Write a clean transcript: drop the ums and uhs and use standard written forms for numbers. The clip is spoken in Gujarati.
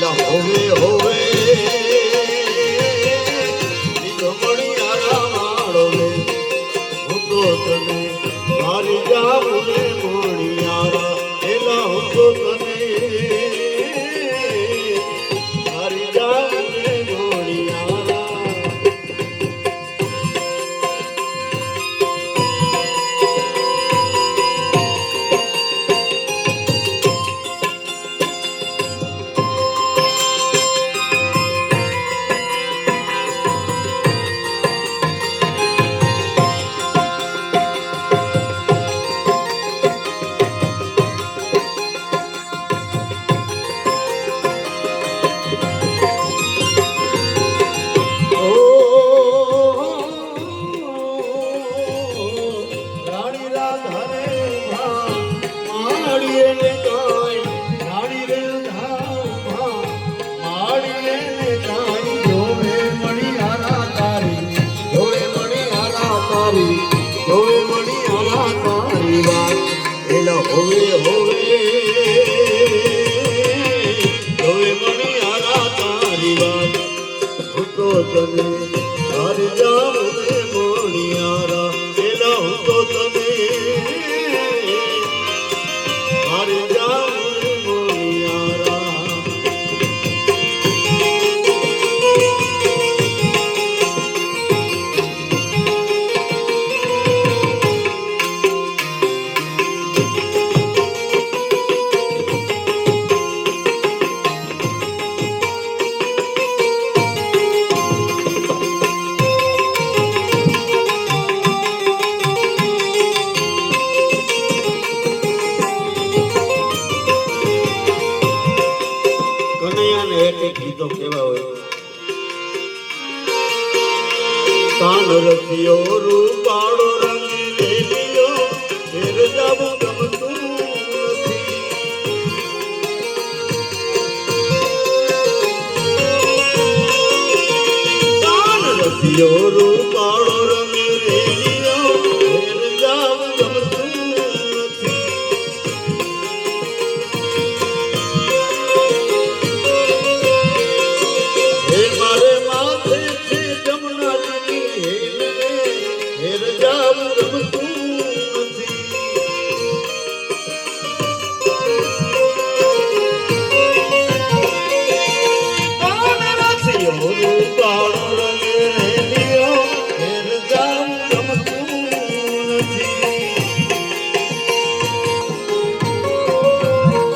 એલા હોવે હોવે બીજો મણિયારા માળો રે હું તો તને મારી જાઉં રે મણિયારા એલા હું તો તને મારી જાઉં રે મણિયારા હોવે હોવે હોવે મણિયારા તારી વાત હું તો તને મારી જાઉં રે મણિયારા એલા હું તો તને મારી જાઉં રે મણિયારા ગીતો કેવા હોય કાન રખિયો રૂપાળો રંગ લેલિયો ફેર જાવું ગમતું નથી કાન રખિયો રૂપાળો રંગ લેલિયો ફેર જાવું ગમતું